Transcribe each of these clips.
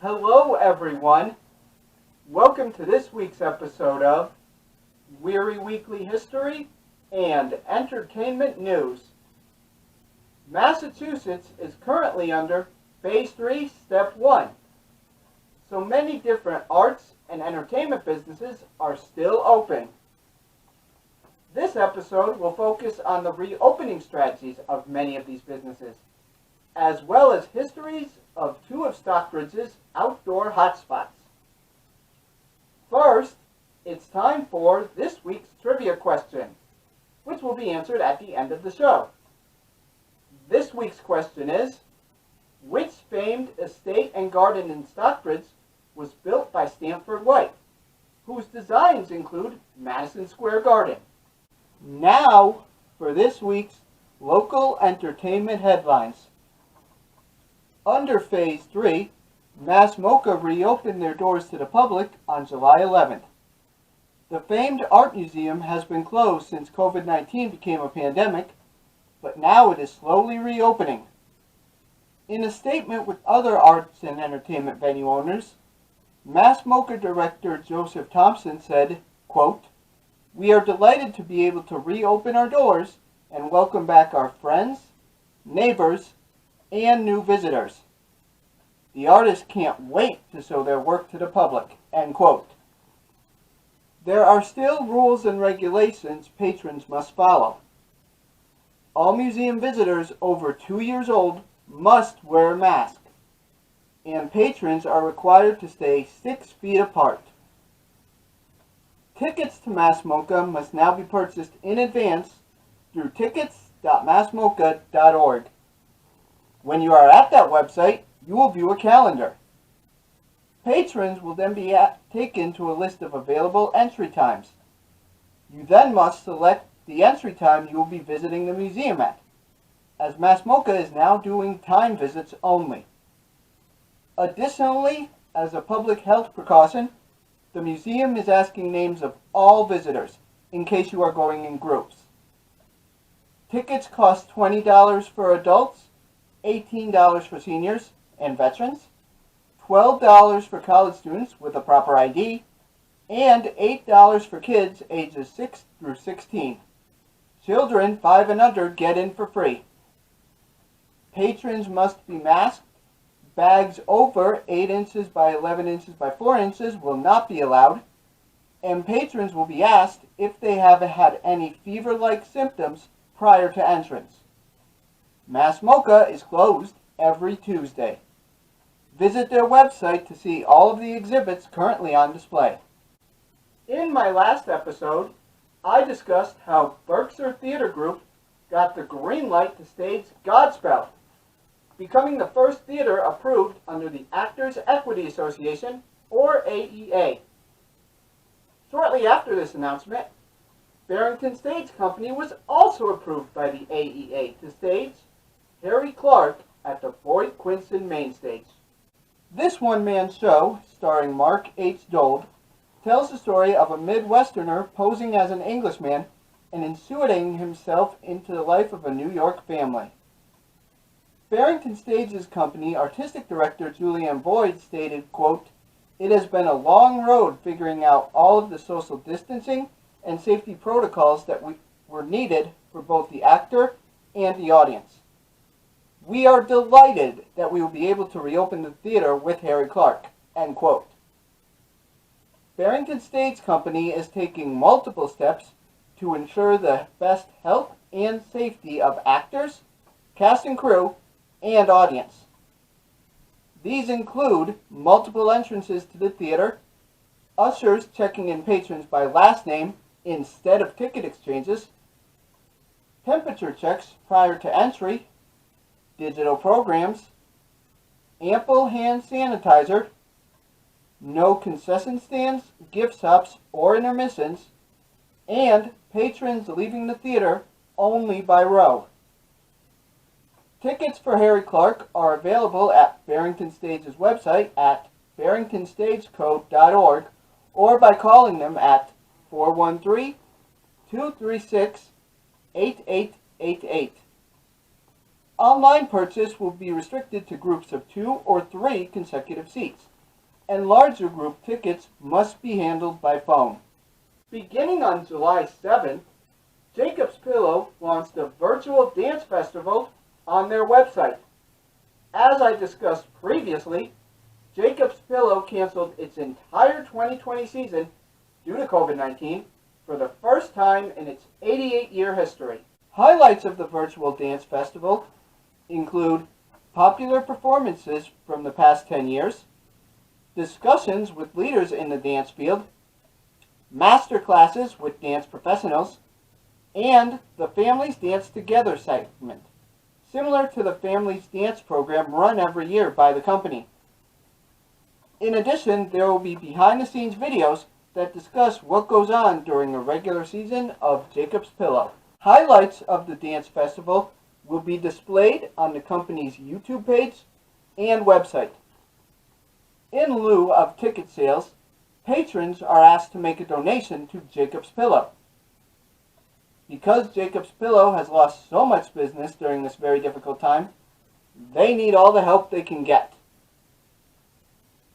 Hello everyone, welcome to this week's episode of Wehry Weekly History and Entertainment News. Massachusetts is currently under Phase 3, Step 1, so many different arts and entertainment businesses are still open. This episode will focus on the reopening strategies of many of these businesses, as well as histories of two of Stockbridge's outdoor hotspots. First, it's time for this week's trivia question, which will be answered at the end of the show. This week's question is, which famed estate and garden in Stockbridge was built by Stanford White, whose designs include Madison Square Garden? Now, for this week's local entertainment headlines. Under Phase 3, MOCA reopened their doors to the public on July 11th. The famed art museum has been closed since COVID-19 became a pandemic, but now it is slowly reopening. In a statement with other arts and entertainment venue owners, MOCA director Joseph Thompson said, quote, "We are delighted to be able to reopen our doors and welcome back our friends, neighbors, and new visitors. The artists can't wait to show their work to the public," end quote. There are still rules and regulations patrons must follow. All museum visitors over 2 years old must wear a mask, and patrons are required to stay 6 feet apart. Tickets to MOCA must now be purchased in advance through tickets.massmoca.org. When you are at that website, you will view a calendar. Patrons will then be taken to a list of available entry times. You then must select the entry time you will be visiting the museum at, as MOCA is now doing time visits only. Additionally, as a public health precaution, the museum is asking names of all visitors in case you are going in groups. Tickets cost $20 for adults, $18 for seniors and veterans, $12 for college students with a proper ID, and $8 for kids ages 6 through 16. Children 5 and under get in for free. Patrons must be masked. Bags over 8 inches by 11 inches by 4 inches will not be allowed, and patrons will be asked if they have had any fever-like symptoms prior to entrance. MOCA is closed every Tuesday. Visit their website to see all of the exhibits currently on display. In my last episode, I discussed how Berkshire Theater Group got the green light to stage Godspell, becoming the first theater approved under the Actors Equity Association, or AEA. Shortly after this announcement, Barrington Stage Company was also approved by the AEA to stage Harry Clark at the Boyd Quinson main stage. This one-man show, starring Mark H. Dold, tells the story of a Midwesterner posing as an Englishman and inserting himself into the life of a New York family. Barrington Stage's Company Artistic Director Julianne Boyd stated, quote, "It has been a long road figuring out all of the social distancing and safety protocols that were needed for both the actor and the audience. We are delighted that we will be able to reopen the theater with Harry Clark," end quote. Barrington Stage Company is taking multiple steps to ensure the best health and safety of actors, cast and crew, and audience. These include multiple entrances to the theater, ushers checking in patrons by last name instead of ticket exchanges, temperature checks prior to entry, digital programs, ample hand sanitizer, no concession stands, gift shops, or intermissions, and patrons leaving the theater only by row. Tickets for Harry Clark are available at Barrington Stage's website at barringtonstagecode.org or by calling them at 413-236-8888. Online purchase will be restricted to groups of 2 or 3 consecutive seats, and larger group tickets must be handled by phone. Beginning on July 7th, Jacob's Pillow launched a virtual dance festival on their website. As I discussed previously, Jacob's Pillow canceled its entire 2020 season due to COVID-19 for the first time in its 88-year history. Highlights of the virtual dance festival include popular performances from the past 10 years, discussions with leaders in the dance field, master classes with dance professionals, and the Families Dance Together segment, similar to the Families Dance program run every year by the company. In addition, there will be behind-the-scenes videos that discuss what goes on during a regular season of Jacob's Pillow. Highlights of the dance festival will be displayed on the company's YouTube page and website. In lieu of ticket sales, patrons are asked to make a donation to Jacob's Pillow. Because Jacob's Pillow has lost so much business during this very difficult time, they need all the help they can get.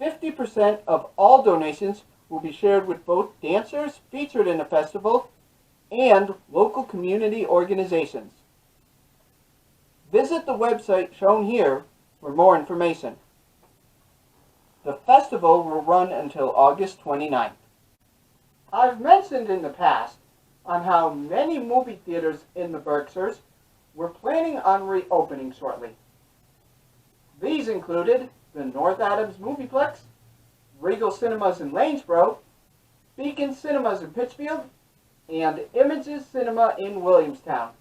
50% of all donations will be shared with both dancers featured in the festival and local community organizations. Visit the website shown here for more information. The festival will run until August 29th. I've mentioned in the past on how many movie theaters in the Berkshires were planning on reopening shortly. These included the North Adams Movieplex, Regal Cinemas in Lanesboro, Beacon Cinemas in Pittsfield, and Images Cinema in Williamstown.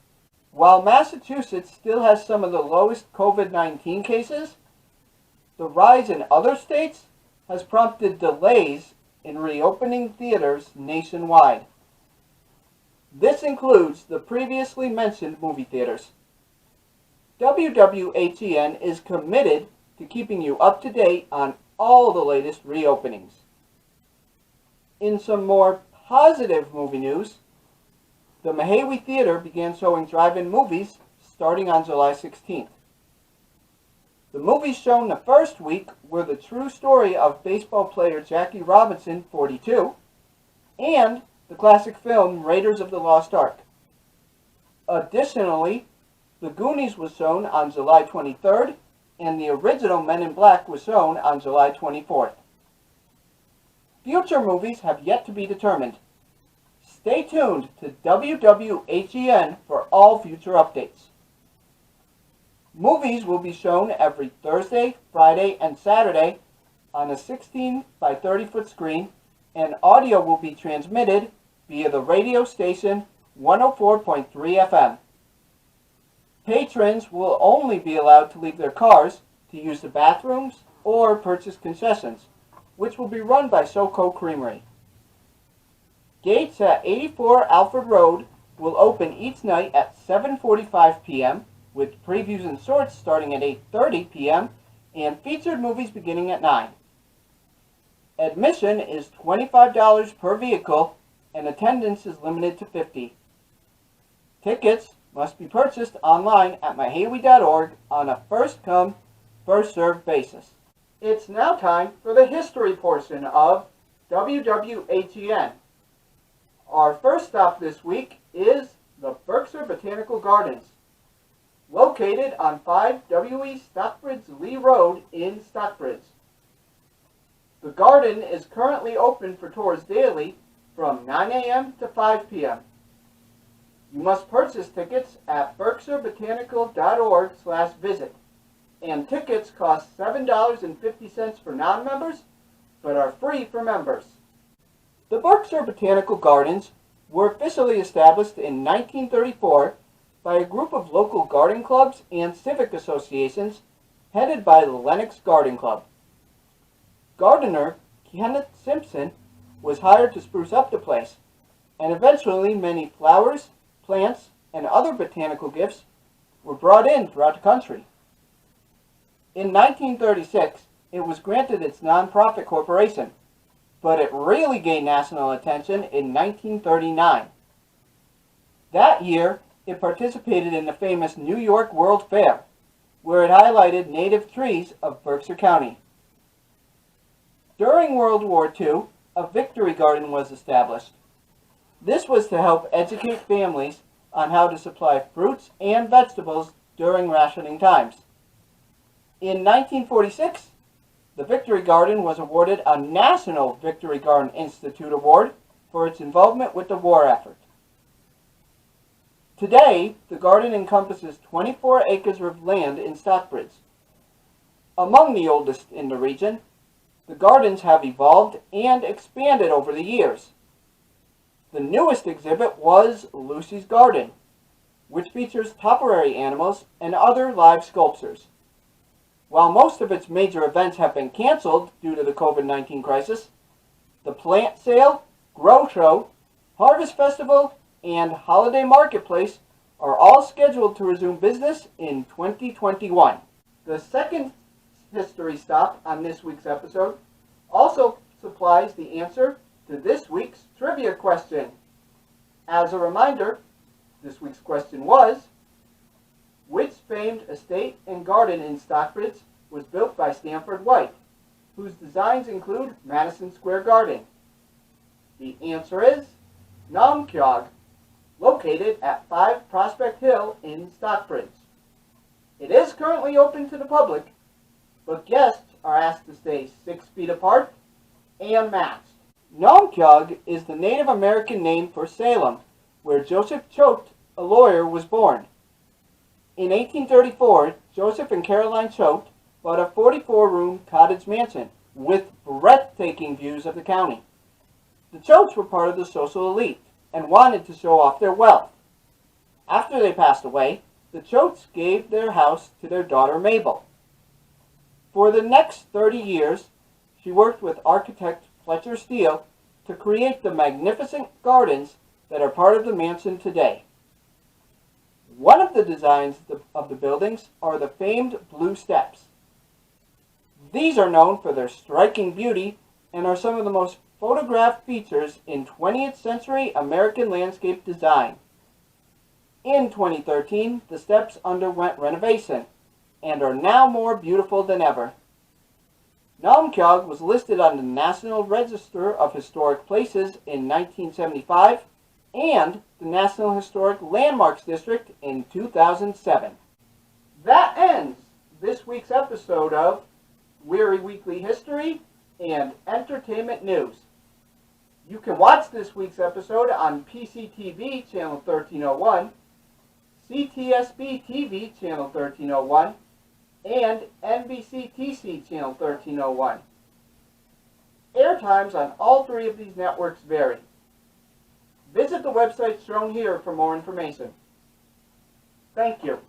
While Massachusetts still has some of the lowest COVID-19 cases, the rise in other states has prompted delays in reopening theaters nationwide. This includes the previously mentioned movie theaters. WWHEN is committed to keeping you up to date on all the latest reopenings. In some more positive movie news, the Wehry Theater began showing drive-in movies starting on July 16th. The movies shown the first week were the true story of baseball player Jackie Robinson, 42, and the classic film Raiders of the Lost Ark. Additionally, The Goonies was shown on July 23rd, and the original Men in Black was shown on July 24th. Future movies have yet to be determined. Stay tuned to WWHEN for all future updates. Movies will be shown every Thursday, Friday, and Saturday on a 16 by 30 foot screen, and audio will be transmitted via the radio station 104.3 FM. Patrons will only be allowed to leave their cars to use the bathrooms or purchase concessions, which will be run by SoCo Creamery. Gates at 84 Alfred Road will open each night at 7:45 p.m., with previews and shorts starting at 8:30 p.m. and featured movies beginning at 9. Admission is $25 per vehicle, and attendance is limited to 50. Tickets must be purchased online at myhaywee.org on a first-come, first-served basis. It's now time for the history portion of WWHEN. Our first stop this week is the Berkshire Botanical Gardens, located on 5 W.E. Stockbridge Lee Road in Stockbridge. The garden is currently open for tours daily from 9 a.m. to 5 p.m. You must purchase tickets at berkshirebotanical.org/visit, and tickets cost $7.50 for non-members, but are free for members. The Berkshire Botanical Gardens were officially established in 1934 by a group of local garden clubs and civic associations headed by the Lennox Garden Club. Gardener Kenneth Simpson was hired to spruce up the place, and eventually many flowers, plants, and other botanical gifts were brought in throughout the country. In 1936, it was granted its nonprofit corporation, but it really gained national attention in 1939. That year, it participated in the famous New York World Fair, where it highlighted native trees of Berkshire County. During World War II, a Victory Garden was established. This was to help educate families on how to supply fruits and vegetables during rationing times. In 1946, the Victory Garden was awarded a National Victory Garden Institute Award for its involvement with the war effort. Today, the garden encompasses 24 acres of land in Stockbridge. Among the oldest in the region, the gardens have evolved and expanded over the years. The newest exhibit was Lucy's Garden, which features topiary animals and other live sculptures. While most of its major events have been canceled due to the COVID-19 crisis, the plant sale, grow show, harvest festival, and holiday marketplace are all scheduled to resume business in 2021. The second history stop on this week's episode also supplies the answer to this week's trivia question. As a reminder, this week's question was, which famed estate and garden in Stockbridge was built by Stanford White, whose designs include Madison Square Garden? The answer is MOCA, located at 5 Prospect Hill in Stockbridge. It is currently open to the public, but guests are asked to stay 6 feet apart and masked. MOCA is the Native American name for Salem, where Joseph Choate, a lawyer, was born. In 1834, Joseph and Caroline Choate bought a 44-room cottage mansion with breathtaking views of the county. The Choates were part of the social elite and wanted to show off their wealth. After they passed away, the Choates gave their house to their daughter Mabel. For the next 30 years, she worked with architect Fletcher Steele to create the magnificent gardens that are part of the mansion today. One of the designs of the buildings are the famed Blue Steps. These are known for their striking beauty and are some of the most photographed features in 20th century American landscape design. In 2013, the steps underwent renovation and are now more beautiful than ever. MOCA was listed on the National Register of Historic Places in 1975 and the National Historic Landmarks District in 2007. That ends this week's episode of Wehry Weekly History and Entertainment News. You can watch this week's episode on PCTV Channel 1301, CTSB TV Channel 1301, and NBCTC Channel 1301. Airtimes on all 3 of these networks vary. Visit the websites shown here for more information. Thank you.